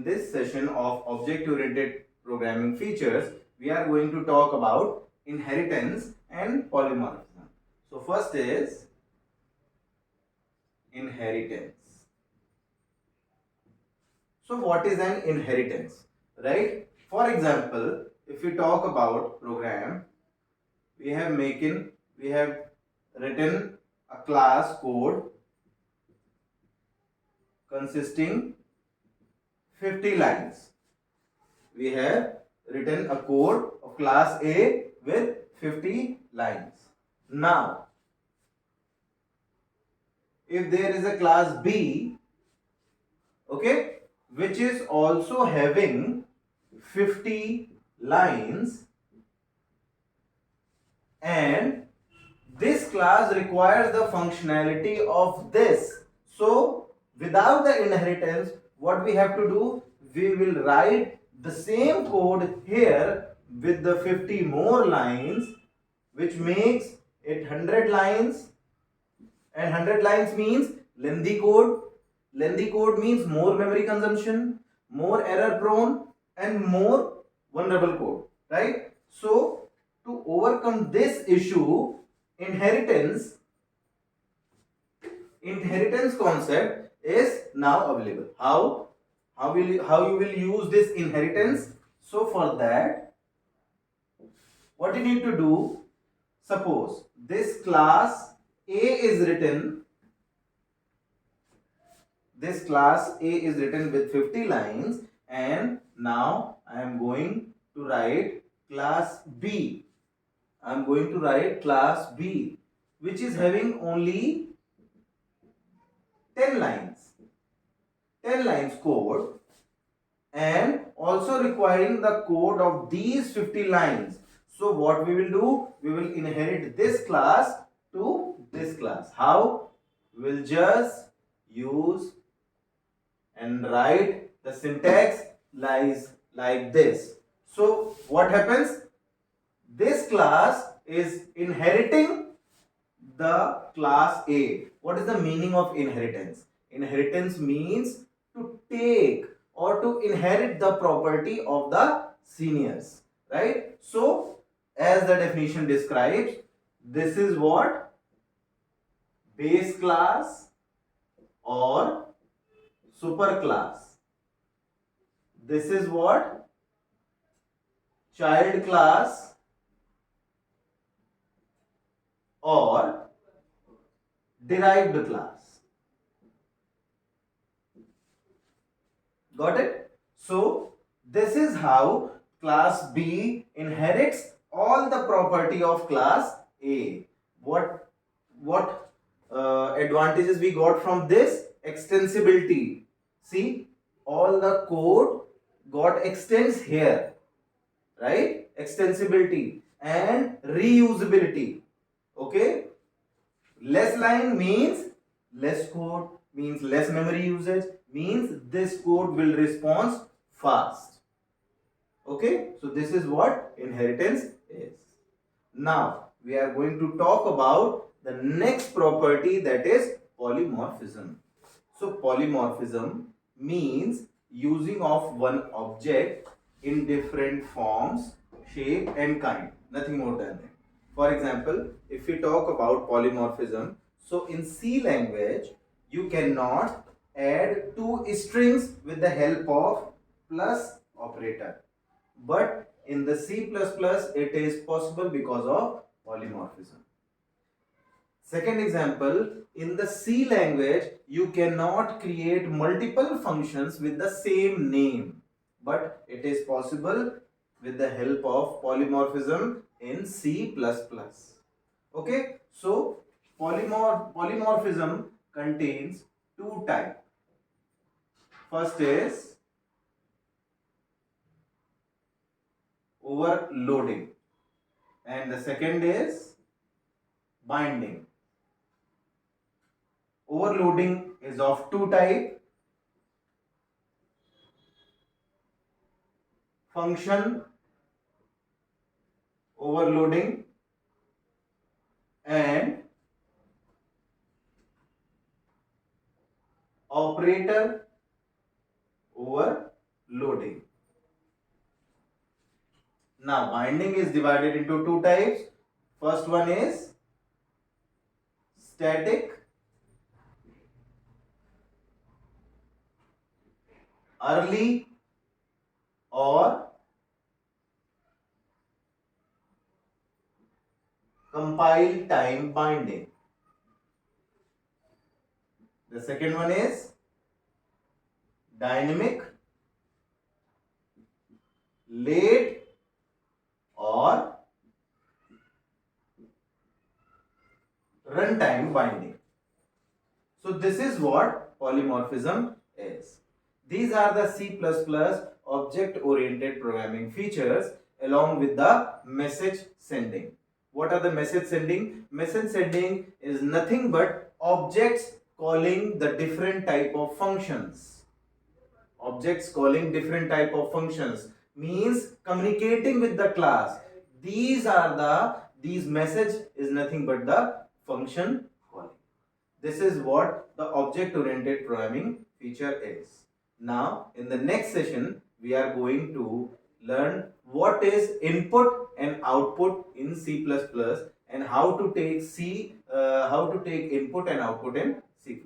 in this session of object-oriented programming features, we are going to talk about inheritance and polymorphism. So first is inheritance. So what is an inheritance, right? For example, if we talk about program, we have written a class code consisting 50 lines. We have written a code of class A with 50 lines. Now, if there is a class B, okay, which is also having 50 lines, and this class requires the functionality of this. So, without the inheritance, what we have to do, we will write the same code here with the 50 more lines, which makes it 100 lines, and 100 lines means lengthy code. Lengthy code means more memory consumption, more error prone, and more vulnerable code, right? So to overcome this issue, inheritance concept is now available. How you will use this inheritance? So for that, what you need to do, suppose this class A is written, with 50 lines, and now I am going to write class B. I am going to write class B, which is having only 10 lines. 10 lines code, and also requiring the code of these 50 lines. So what we will do, we will inherit this class to this class. How? We will just use and write the syntax lies like this. So what happens? This class is inheriting the class A. What is the meaning of inheritance? Inheritance means to take or to inherit the property of the seniors, right? So as the definition describes, this is what base class or superclass. This is what child class or derived class. Got it? So this is how class B inherits all the property of class A. What advantages we got from this? Extensibility. See, all the code got extends here, right? Extensibility and reusability. Okay, less line means less code, means less memory usage, means this code will respond fast. Okay, so this is what inheritance is. Now we are going to talk about the next property, that is polymorphism. So polymorphism means using of one object in different forms, shape and kind, nothing more than that. For example, if we talk about polymorphism, so in C language you cannot add two strings with the help of plus operator, but in the C++ it is possible because of polymorphism. Second example, in the C language, you cannot create multiple functions with the same name, but it is possible with the help of polymorphism in C++. Okay, so polymorphism contains two types. First is overloading, and the second is binding. Overloading is of two types: function overloading and operator overloading. loading. Now binding is divided into two types. First one is static, early or compile time binding. The second one is dynamic, late or runtime binding. So this is what polymorphism is. These are the C++ object-oriented programming features along with the message sending. What are the message sending? Message sending is nothing but objects calling the different type of functions. Objects calling different type of functions means communicating with the class. These message is nothing but the function calling. This is what the object oriented programming feature is. Now in the next session we are going to learn what is input and output in C++ and how to take input and output in C++.